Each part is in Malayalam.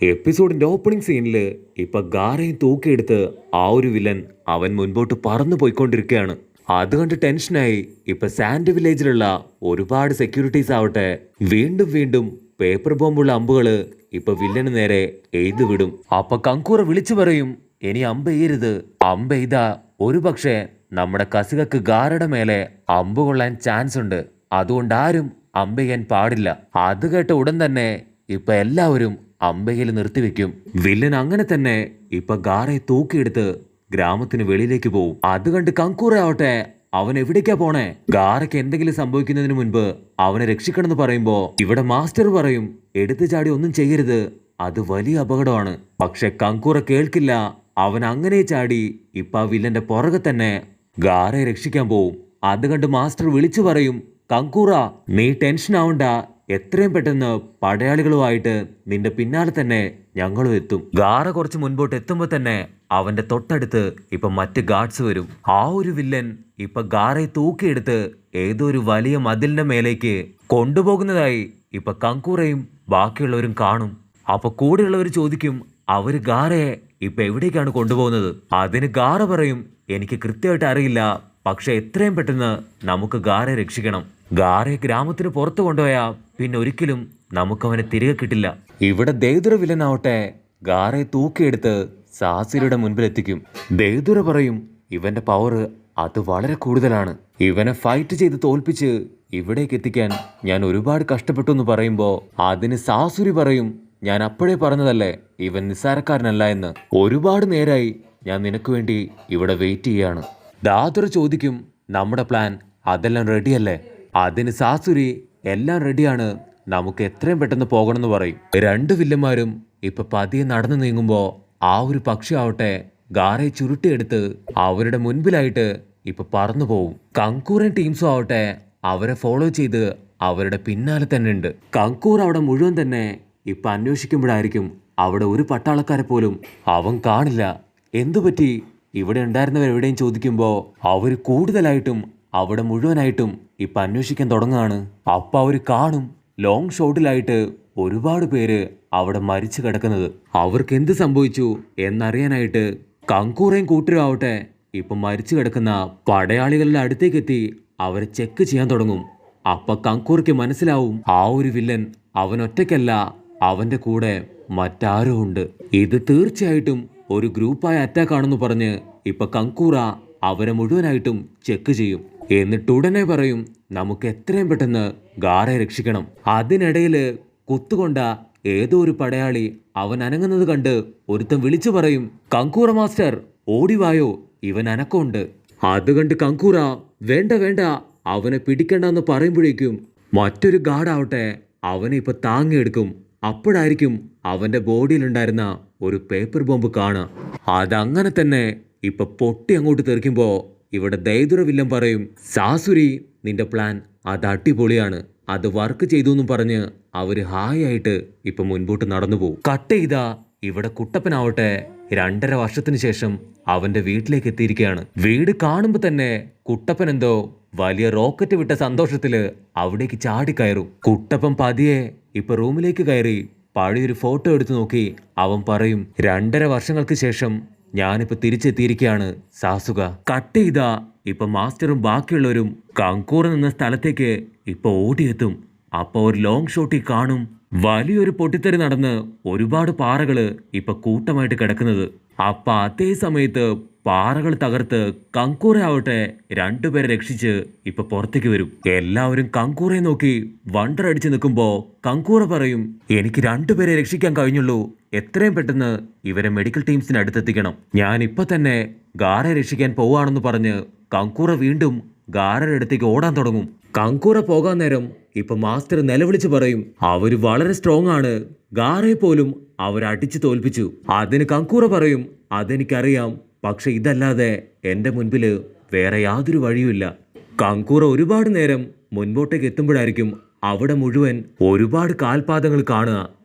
എപ്പിസോഡിന്റെ ഓപ്പണിംഗ് സീനിൽ ഇപ്പൊ ഗാരയും തൂക്കിയെടുത്ത് ആ ഒരു വില്ലൻ അവൻ മുൻപോട്ട് പറന്നു പോയിക്കൊണ്ടിരിക്കുകയാണ്. അത് കണ്ട് ടെൻഷനായി ഇപ്പൊ സാൻഡ് വില്ലേജിലുള്ള ഒരുപാട് സെക്യൂരിറ്റീസ് ആവട്ടെ വീണ്ടും വീണ്ടും പേപ്പർ ബോംബുള്ള അമ്പുകള് ഇപ്പൊ വില്ലന് നേരെ എയ്തു വിടും. അപ്പൊ കങ്കൂറ വിളിച്ചു പറയും, ഇനി അമ്പ് എയ്യരുത്, അമ്പ് എയ്താ ഒരു പക്ഷേ നമ്മുടെ കസികക്ക് ഗാരയുടെ മേലെ അമ്പ് കൊള്ളാൻ ചാൻസ് ഉണ്ട്, അതുകൊണ്ട് ആരും അമ്പ് ചെയ്യാൻ പാടില്ല. അത് കേട്ട ഉടൻ തന്നെ ഇപ്പൊ എല്ലാവരും അമ്പയിൽ നിർത്തിവെക്കും. വില്ലൻ അങ്ങനെ തന്നെ ഇപ്പൊ ഗാരയെ തൂക്കിയെടുത്ത് ഗ്രാമത്തിന് വെളിയിലേക്ക് പോവും. അത് കണ്ട് കങ്കൂറ ആവട്ടെ അവൻ എവിടേക്കാ പോണേ? ഗാരയ്ക്ക് എന്തെങ്കിലും സംഭവിക്കുന്നതിന് മുൻപ് അവനെ രക്ഷിക്കണമെന്ന് പറയുമ്പോ ഇവിടെ മാസ്റ്റർ പറയും, എടുത്തു ചാടി ഒന്നും ചെയ്യരുത്, അത് വലിയ അപകടമാണ്. പക്ഷെ കങ്കൂറ കേൾക്കില്ല. അവൻ അങ്ങനെ ചാടി ഇപ്പൊ ആ വില്ലന്റെ പുറകെ തന്നെ ഗാരയെ രക്ഷിക്കാൻ പോവും. അത് കണ്ട് മാസ്റ്റർ വിളിച്ചു പറയും, കങ്കൂറ നീ ടെൻഷൻ ആവണ്ട, എത്രയും പെട്ടെന്ന് പടയാളികളുമായിട്ട് നിന്റെ പിന്നാലെ തന്നെ ഞങ്ങളും എത്തും. ഗാറ കുറച്ച് മുൻപോട്ട് എത്തുമ്പോ തന്നെ അവന്റെ തൊട്ടടുത്ത് ഇപ്പൊ മറ്റ് ഗാർഡ്സ് വരും. ആ ഒരു വില്ലൻ ഇപ്പൊ ഗാറയെ തൂക്കിയെടുത്ത് ഏതോ ഒരു വലിയ മതിലിന്റെ മേലേക്ക് കൊണ്ടുപോകുന്നതായി ഇപ്പൊ കങ്കൂറയും ബാക്കിയുള്ളവരും കാണും. അപ്പൊ കൂടെയുള്ളവർ ചോദിക്കും, അവര് ഗാറയെ ഇപ്പൊ എവിടേക്കാണ് കൊണ്ടുപോകുന്നത്? അതിന് ഗാറ പറയും, എനിക്ക് കൃത്യമായിട്ട് അറിയില്ല, പക്ഷെ എത്രയും പെട്ടെന്ന് നമുക്ക് ഗാരയെ രക്ഷിക്കണം. ഗാരയെ ഗ്രാമത്തിന് പുറത്തു കൊണ്ടുപോയാ പിന്നെ ഒരിക്കലും നമുക്കവനെ തിരികെ കിട്ടില്ല. ഇവിടെ ദേദുര വില്ലനാവട്ടെ ഗാരയെ തൂക്കിയെടുത്ത് സാസിരയുടെ മുൻപിൽ എത്തിക്കും. ദേദുര പറയും, ഇവന്റെ പവർ അത് വളരെ കൂടുതലാണ്, ഇവനെ ഫൈറ്റ് ചെയ്ത് തോൽപ്പിച്ച് ഇവിടേക്ക് എത്തിക്കാൻ ഞാൻ ഒരുപാട് കഷ്ടപ്പെട്ടു എന്ന് പറയുമ്പോ അതിന് സാസുരി പറയും, ഞാൻ അപ്പോഴേ പറഞ്ഞതല്ലേ ഇവൻ നിസ്സാരക്കാരനല്ല എന്ന്. ഒരുപാട് നേരായി ഞാൻ നിനക്ക് വേണ്ടി ഇവിടെ വെയിറ്റ് ചെയ്യാണ്. ദാദുര ചോദിക്കും, നമ്മുടെ പ്ലാൻ അതെല്ലാം റെഡിയല്ലേ? അതിന് സാസുരി, എല്ലാം റെഡിയാണ്, നമുക്ക് എത്രയും പെട്ടെന്ന് പോകണമെന്ന് പറയും. രണ്ട് വില്ലന്മാരും ഇപ്പൊ പതിയെ നടന്നു നീങ്ങുമ്പോ ആ ഒരു പക്ഷി ആവട്ടെ ഗാരയെ ചുരുട്ടിയെടുത്ത് അവരുടെ മുൻപിലായിട്ട് ഇപ്പൊ പറന്നു പോവും. കങ്കൂറൻ ടീംസും ആവട്ടെ അവരെ ഫോളോ ചെയ്ത് അവരുടെ പിന്നാലെ തന്നെ ഉണ്ട്. കങ്കൂർ അവിടെ മുഴുവൻ തന്നെ ഇപ്പൊ അന്വേഷിക്കുമ്പോഴായിരിക്കും അവിടെ ഒരു പട്ടാളക്കാരെ പോലും അവൻ കാണില്ല. എന്തുപറ്റി ഇവിടെ ഉണ്ടായിരുന്നവരെവിടെയും ചോദിക്കുമ്പോ അവര് കൂടുതലായിട്ടും അവിടെ മുഴുവനായിട്ടും ഇപ്പൊ അന്വേഷിക്കാൻ തുടങ്ങുകയാണ്. അപ്പൊ അവര് കാണും ലോങ് ഷോട്ടിലായിട്ട് ഒരുപാട് പേര് അവിടെ മരിച്ചു കിടക്കുന്നത്. അവർക്ക് എന്ത് സംഭവിച്ചു എന്നറിയാനായിട്ട് കങ്കൂറയും കൂട്ടരും ആവട്ടെ ഇപ്പൊ മരിച്ചു കിടക്കുന്ന പടയാളികളുടെ അടുത്തേക്ക് എത്തി അവരെ ചെക്ക് ചെയ്യാൻ തുടങ്ങും. അപ്പൊ കങ്കൂർക്ക് മനസ്സിലാവും ആ ഒരു വില്ലൻ അവൻ ഒറ്റയ്ക്കല്ല, അവന്റെ കൂടെ മറ്റാരോ ഉണ്ട്. ഇത് തീർച്ചയായിട്ടും ഒരു ഗ്രൂപ്പായ അറ്റാക്ക് ആണെന്ന് പറഞ്ഞ് ഇപ്പൊ കങ്കൂറ അവരെ മുഴുവനായിട്ടും ചെക്ക് ചെയ്യും. എന്നിട്ട് ഉടനെ പറയും, നമുക്ക് എത്രയും പെട്ടെന്ന് ഗാരയെ രക്ഷിക്കണം. അതിനിടയില് കുത്തുകൊണ്ട ഏതോ ഒരു പടയാളി അവൻ അനങ്ങുന്നത് കണ്ട് ഒരുത്തൻ വിളിച്ചു പറയും, കങ്കൂറ മാസ്റ്റർ ഓടിവായോ, ഇവൻ അനക്കമുണ്ട്. അത് കണ്ട് കങ്കൂറ വേണ്ട വേണ്ട അവനെ പിടിക്കണ്ടെന്ന് പറയുമ്പോഴേക്കും മറ്റൊരു ഗാർഡാവട്ടെ അവനെ ഇപ്പൊ താങ്ങിയെടുക്കും. അപ്പോഴായിരിക്കും അവന്റെ ബോഡിയിലുണ്ടായിരുന്ന ഒരു പേപ്പർ ബോംബ് കാണുക. അതങ്ങനെ തന്നെ ഇപ്പൊ പൊട്ടി അങ്ങോട്ട് തെറിക്കുമ്പോ ഇവിടെ ദൈതുര വില്ലൻ പറയും, സാസുരി നിന്റെ പ്ലാൻ അത് അടിപൊളിയാണ്, അത് വർക്ക് ചെയ്തു എന്നും പറഞ്ഞ് അവര് ഹായ് ആയിട്ട് ഇപ്പൊ മുൻപോട്ട് നടന്നു പോകും. കട്ട് ചെയ്താ ഇവിടെ കുട്ടപ്പനാവട്ടെ 2.5 വർഷത്തിന് ശേഷം അവന്റെ വീട്ടിലേക്ക് എത്തിയിരിക്കുകയാണ്. വീട് കാണുമ്പോ തന്നെ കുട്ടപ്പൻ എന്തോ വലിയ റോക്കറ്റ് വിട്ട സന്തോഷത്തില് അവിടേക്ക് ചാടിക്കയറും. കുട്ടപ്പൻ പതിയെ ഇപ്പൊ റൂമിലേക്ക് കയറി പഴയൊരു ഫോട്ടോ എടുത്തു നോക്കി അവൻ പറയും, 2.5 വർഷങ്ങൾക്ക് ശേഷം ഞാനിപ്പോ തിരിച്ചെത്തിയിരിക്കുകയാണ് സാസുക. കട്ട് ചെയ്താ ഇപ്പൊ മാസ്റ്ററും ബാക്കിയുള്ളവരും കങ്കൂർ നിന്ന സ്ഥലത്തേക്ക് ഇപ്പൊ ഓടിയെത്തും. അപ്പൊ ഒരു ലോങ് ഷോട്ടിൽ കാണും വലിയൊരു പൊട്ടിത്തെറി നടന്ന് ഒരുപാട് പാറകള് ഇപ്പൊ കൂട്ടമായിട്ട് കിടക്കുന്നത്. അപ്പൊ അതേ സമയത്ത് പാറകൾ തകർത്ത് കങ്കൂറ ആവട്ടെ 2 പേരെ രക്ഷിച്ച് ഇപ്പൊ പുറത്തേക്ക് വരും. എല്ലാവരും കങ്കൂറെ നോക്കി വണ്ടർ അടിച്ച് നിൽക്കുമ്പോ കങ്കൂറ പറയും, എനിക്ക് 2 പേരെ രക്ഷിക്കാൻ കഴിഞ്ഞുള്ളൂ, എത്രയും പെട്ടെന്ന് ഇവരെ മെഡിക്കൽ ടീംസിന് അടുത്തെത്തിക്കണം, ഞാൻ ഇപ്പൊ തന്നെ ഗാരയെ രക്ഷിക്കാൻ പോവാണെന്ന് പറഞ്ഞ് കങ്കൂറ വീണ്ടും ഗാരയുടെ അടുത്തേക്ക് ഓടാൻ തുടങ്ങും. കങ്കൂറ പോകാൻ നേരം ഇപ്പൊ മാസ്റ്റർ നിലവിളിച്ച് പറയും, അവര് വളരെ സ്ട്രോങ് ആണ്, ഗാരയെ പോലും അവരടിച്ചു തോൽപ്പിച്ചു. അതിന് കങ്കൂറ പറയും, അതെനിക്കറിയാം, പക്ഷെ ഇതല്ലാതെ എന്റെ മുൻപില് വേറെ യാതൊരു വഴിയുമില്ല. കങ്കൂറ ഒരുപാട് നേരം മുൻപോട്ടേക്ക് എത്തുമ്പോഴായിരിക്കും അവിടെ മുഴുവൻ ഒരുപാട് കാൽപാദങ്ങൾ കാണുക.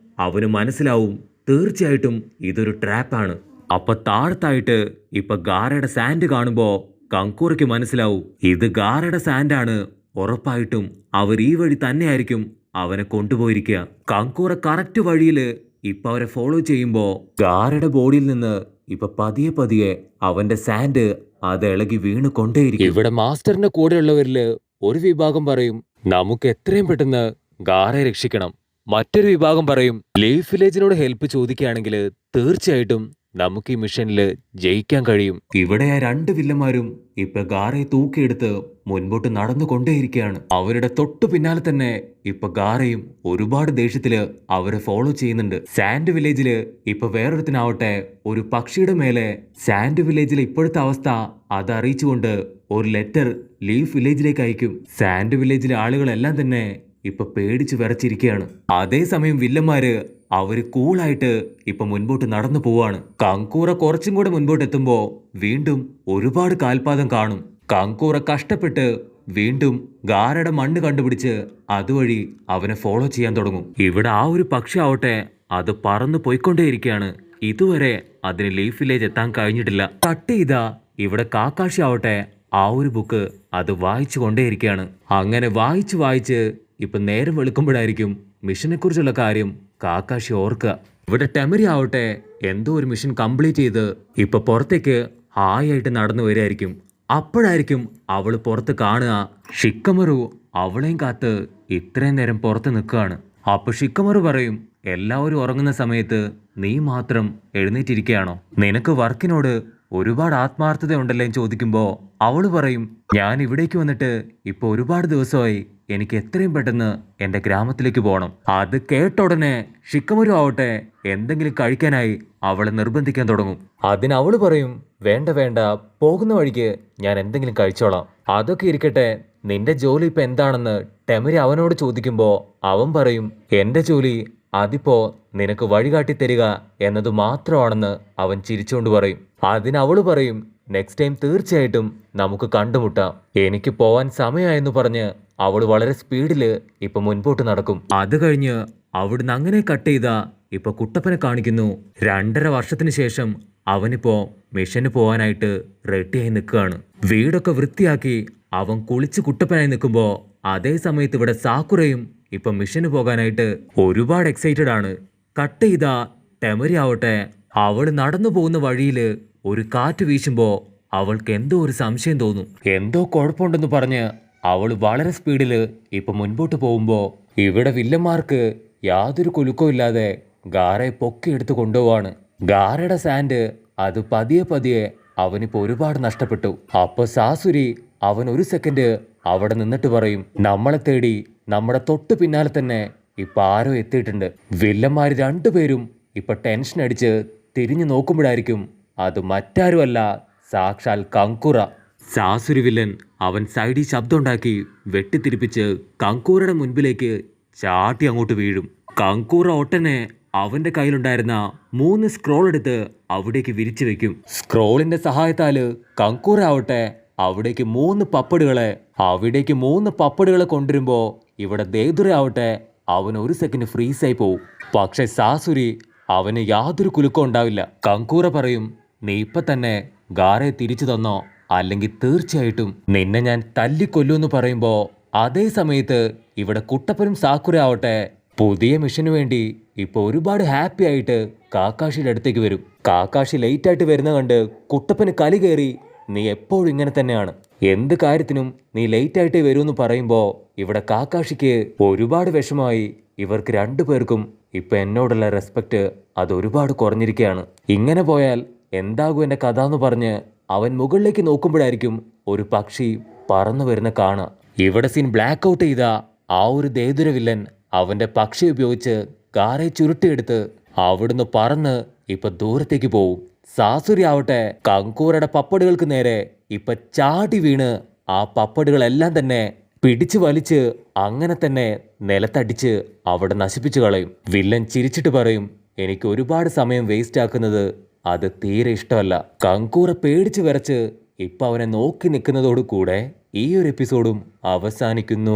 അവന് മനസ്സിലാവും തീർച്ചയായിട്ടും ഇതൊരു ട്രാപ്പാണ്. അപ്പൊ താഴത്തായിട്ട് ഇപ്പൊ ഗാരയുടെ സാൻഡ് കാണുമ്പോ കങ്കൂറയ്ക്ക് മനസ്സിലാവും ഇത് ഗാരയുടെ സാൻഡാണ്, ഉറപ്പായിട്ടും അവർ ഈ വഴി തന്നെയായിരിക്കും അവനെ കൊണ്ടുപോയിരിക്കുക. കങ്കൂറ കറക്റ്റ് വഴിയില് ഇപ്പൊ അവരെ ഫോളോ ചെയ്യുമ്പോ ഗാരയുടെ ബോഡിയിൽ നിന്ന് ഇപ്പൊ പതിയെ പതിയെ അവന്റെ സാൻഡ് അത് ഇളകി വീണ് കൊണ്ടേയിരിക്കും. ഇവിടെ മാസ്റ്ററിന്റെ കൂടെയുള്ളവരില് ഒരു വിഭാഗം പറയും നമുക്ക് എത്രയും പെട്ടെന്ന് ഗാരയെ രക്ഷിക്കണം. മറ്റൊരു വിഭാഗം പറയും ലീഫ് വില്ലേജിനോട് ഹെൽപ്പ് ചോദിക്കുകയാണെങ്കിൽ തീർച്ചയായിട്ടും നമുക്ക് ഈ മിഷനിൽ ജയിക്കാൻ കഴിയും. ഇവിടെ ആ രണ്ട് വില്ലന്മാരും ഇപ്പൊ ഗാരയെ തൂക്കിയെടുത്ത് മുൻപോട്ട് നടന്നുകൊണ്ടേയിരിക്കുകയാണ്. അവരുടെ തൊട്ടു പിന്നാലെ തന്നെ ഇപ്പൊ ഗാരയും ഒരുപാട് ദേഷ്യത്തില് അവരെ ഫോളോ ചെയ്യുന്നുണ്ട്. സാൻഡ് വില്ലേജില് ഇപ്പൊ വേറൊരുത്തനാവട്ടെ ഒരു പക്ഷിയുടെ മേലെ സാൻഡ് വില്ലേജിലെ ഇപ്പോഴത്തെ അവസ്ഥ അത് അറിയിച്ചുകൊണ്ട് ഒരു ലെറ്റർ ലീഫ് വില്ലേജിലേക്ക് അയക്കും. സാൻഡ് വില്ലേജിലെ ആളുകളെല്ലാം തന്നെ ഇപ്പൊ പേടിച്ച് വിറച്ചിരിക്കുകയാണ്. അതേസമയം വില്ലന്മാര് അവര് കൂളായിട്ട് ഇപ്പൊ മുൻപോട്ട് നടന്നു പോവാണ്. കങ്കൂറ കുറച്ചും കൂടെ മുൻപോട്ട് എത്തുമ്പോ വീണ്ടും ഒരുപാട് കാൽപാദം കാണും. കങ്കൂറ കഷ്ടപ്പെട്ട് വീണ്ടും ഗാരയുടെ മണ്ണ് കണ്ടുപിടിച്ച് അതുവഴി അവനെ ഫോളോ ചെയ്യാൻ തുടങ്ങും. ഇവിടെ ആ ഒരു പക്ഷി ആവട്ടെ അത് പറന്നു പോയിക്കൊണ്ടേയിരിക്കുകയാണ്. ഇതുവരെ അതിന് ലീഫ് വില്ലേജ് എത്താൻ കഴിഞ്ഞിട്ടില്ല. കട്ട് ചെയ്താ ഇവിടെ കാക്കാഷി ആവട്ടെ ആ ഒരു ബുക്ക് അത് വായിച്ചു കൊണ്ടേയിരിക്കുകയാണ്. അങ്ങനെ വായിച്ച് ഇപ്പൊ നേരം വെളുക്കുമ്പോഴായിരിക്കും മിഷനെ കുറിച്ചുള്ള കാര്യം കാക്കാഷി ഓർക്കുക. ഇവിടെ ടെമരി ആവട്ടെ എന്തോ ഒരു മിഷൻ കംപ്ലീറ്റ് ചെയ്ത് ഇപ്പൊ പുറത്തേക്ക് ഹായായിട്ട് നടന്നു വരികയായിരിക്കും. അപ്പോഴായിരിക്കും അവള് പുറത്ത് കാണുക ഷിക്കമറു അവളെയും കാത്ത് ഇത്രയും നേരം പുറത്ത് നിൽക്കുകയാണ്. അപ്പൊ ഷിക്കമറു പറയും എല്ലാവരും ഉറങ്ങുന്ന സമയത്ത് നീ മാത്രം എഴുന്നേറ്റിരിക്കുകയാണോ? നിനക്ക് വർക്കിനോട് ഒരുപാട് ആത്മാർത്ഥത ഉണ്ടല്ലേ ചോദിക്കുമ്പോ അവള് പറയും ഞാൻ ഇവിടേക്ക് വന്നിട്ട് ഇപ്പൊ ഒരുപാട് ദിവസമായി, എനിക്ക് എത്രയും പെട്ടെന്ന് എന്റെ ഗ്രാമത്തിലേക്ക് പോകണം. അത് കേട്ട ഉടനെ ഷിക്കമരു ആവട്ടെ എന്തെങ്കിലും കഴിക്കാനായി അവളെ നിർബന്ധിക്കാൻ തുടങ്ങും. അതിന് അവള് പറയും വേണ്ട വേണ്ട, പോകുന്ന വഴിക്ക് ഞാൻ എന്തെങ്കിലും കഴിച്ചോളാം. അതൊക്കെ ഇരിക്കട്ടെ, നിന്റെ ജോലി ഇപ്പൊ എന്താണെന്ന് ടെമരി അവനോട് ചോദിക്കുമ്പോ അവൻ പറയും എന്റെ ജോലി അതിപ്പോ നിനക്ക് വഴികാട്ടി തരിക എന്നത് മാത്രമാണെന്ന് അവൻ ചിരിച്ചുകൊണ്ട് പറയും. അതിനവള് പറയും നെക്സ്റ്റ് ടൈം തീർച്ചയായിട്ടും നമുക്ക് കണ്ടുമുട്ടാം, എനിക്ക് പോവാൻ സമയമായെന്ന് പറഞ്ഞ് അവള് വളരെ സ്പീഡില് ഇപ്പൊ മുൻപോട്ട് നടക്കും. അത് കഴിഞ്ഞ് അവിടുന്ന് അങ്ങനെ കട്ട് ചെയ്ത ഇപ്പൊ കുട്ടപ്പനെ കാണിക്കുന്നു. 2.5 വർഷത്തിന് ശേഷം അവനിപ്പോ മിഷന് പോവാനായിട്ട് റെഡിയായി നിൽക്കുകയാണ്. വീടൊക്കെ വൃത്തിയാക്കി അവൻ കുളിച്ച് കുട്ടപ്പനായി നിൽക്കുമ്പോ അതേ സമയത്ത് ഇവിടെ സാക്കുറയും ഇപ്പൊ മിഷന് പോകാനായിട്ട് ഒരുപാട് എക്സൈറ്റഡ് ആണ്. കട്ട് ചെയ്ത ടെമരി ആവട്ടെ അവള് നടന്നു പോകുന്ന വഴിയില് ഒരു കാറ്റ് വീശുമ്പോ അവൾക്ക് എന്തോ ഒരു സംശയം തോന്നും. എന്തോ കുഴപ്പമുണ്ടെന്ന് പറഞ്ഞ് അവള് വളരെ സ്പീഡില് ഇപ്പൊ മുൻപോട്ട് പോകുമ്പോ ഇവിടെ വില്ലന്മാർക്ക് യാതൊരു കുലുക്കവും ഇല്ലാതെ ഗാരയെ പൊക്കിയെടുത്ത് കൊണ്ടുപോവാണ്. ഗാരയുടെ സാൻഡ് അത് പതിയെ അവനിപ്പോ ഒരുപാട് നഷ്ടപ്പെട്ടു. അപ്പൊ സാസുരി അവൻ ഒരു സെക്കൻഡ് അവിടെ നിന്നിട്ട് പറയും നമ്മളെ തേടി നമ്മുടെ തൊട്ട് പിന്നാലെ തന്നെ ഇപ്പൊ ആരോ എത്തിയിട്ടുണ്ട്. വില്ലന്മാര് രണ്ടുപേരും ഇപ്പൊ ടെൻഷൻ അടിച്ച് തിരിഞ്ഞു നോക്കുമ്പോഴായിരിക്കും അത് മറ്റാരുമല്ല സാക്ഷാൽ കങ്കൂറ. സാസുരി വില്ലൻ അവൻ സൈഡിൽ ശബ്ദമുണ്ടാക്കി വെട്ടിത്തിരിപ്പിച്ച് കങ്കൂറയുടെ മുൻപിലേക്ക് ചാട്ടി അങ്ങോട്ട് വീഴും. കങ്കൂറ ഒട്ടനെ അവന്റെ കയ്യിലുണ്ടായിരുന്ന 3 സ്ക്രോൾ എടുത്ത് അവിടേക്ക് വിരിച്ചു വെക്കും. സ്ക്രോളിന്റെ സഹായത്താല് കങ്കൂറ ആവട്ടെ അവിടേക്ക് 3 പപ്പടുകളെ കൊണ്ടുവരുമ്പോ ഇവിടെ ദേദുര ആവട്ടെ അവൻ ഒരു സെക്കൻഡ് ഫ്രീസായി പോവും. പക്ഷെ സാസുരി അവന് യാതൊരു കുലുക്കം ഉണ്ടാവില്ല. കങ്കൂറ പറയും നീ ഇപ്പൊ തന്നെ ഗാരയെ തിരിച്ചു തന്നോ, അല്ലെങ്കിൽ തീർച്ചയായിട്ടും നിന്നെ ഞാൻ തല്ലിക്കൊല്ലുമെന്ന് പറയുമ്പോ അതേ സമയത്ത് ഇവിടെ കുട്ടപ്പനും സാക്കുര ആവട്ടെ പുതിയ മിഷന് വേണ്ടി ഇപ്പൊ ഒരുപാട് ഹാപ്പി ആയിട്ട് കാക്കാഷിയുടെ അടുത്തേക്ക് വരും. കാക്കാഷി ലേറ്റ് ആയിട്ട് വരുന്ന കണ്ട് കുട്ടപ്പന് കലി കയറി നീ എപ്പോഴും ഇങ്ങനെ തന്നെയാണ്, എന്ത് കാര്യത്തിനും നീ ലേറ്റ് ആയിട്ടേ വരുമെന്ന് പറയുമ്പോ ഇവിടെ കാക്കാഷിക്ക് ഒരുപാട് വിഷമമായി. ഇവർക്ക് 2 പേർക്കും ഇപ്പൊ എന്നോടുള്ള റെസ്പെക്ട് അത് ഒരുപാട് കുറഞ്ഞിരിക്കുകയാണ്. ഇങ്ങനെ പോയാൽ എന്താകും എന്റെ കഥ എന്ന് പറഞ്ഞ് അവൻ മുകളിലേക്ക് നോക്കുമ്പോഴായിരിക്കും ഒരു പക്ഷി പറന്നു വരുന്ന കാണാം. ഇവിടെ സീൻ ബ്ലാക്ക് ഔട്ട് ചെയ്ത ആ ഒരു ദേദുര വില്ലൻ അവന്റെ പക്ഷി ഉപയോഗിച്ച് ഗാരയെ ചുരുട്ടിയെടുത്ത് അവിടുന്ന് പറന്ന് ഇപ്പൊ ദൂരത്തേക്ക് പോവും. സാസുരി ആവട്ടെ കങ്കൂറയുടെ പപ്പടുകൾക്ക് നേരെ ഇപ്പൊ ചാടി വീണ് ആ പപ്പടുകളെല്ലാം തന്നെ പിടിച്ചു വലിച്ച് അങ്ങനെ തന്നെ നിലത്തടിച്ച് അവിടെ നശിപ്പിച്ചു കളയും. വില്ലൻ ചിരിച്ചിട്ട് പറയും എനിക്ക് ഒരുപാട് സമയം വേസ്റ്റ് ആക്കുന്നത് അത് തീരെ ഇഷ്ടമല്ല. കങ്കൂറ പേടിച്ചു വിറച്ച് ഇപ്പൊ അവനെ നോക്കി നിൽക്കുന്നതോടു കൂടെ ഈ ഒരു എപ്പിസോഡും അവസാനിക്കുന്നു.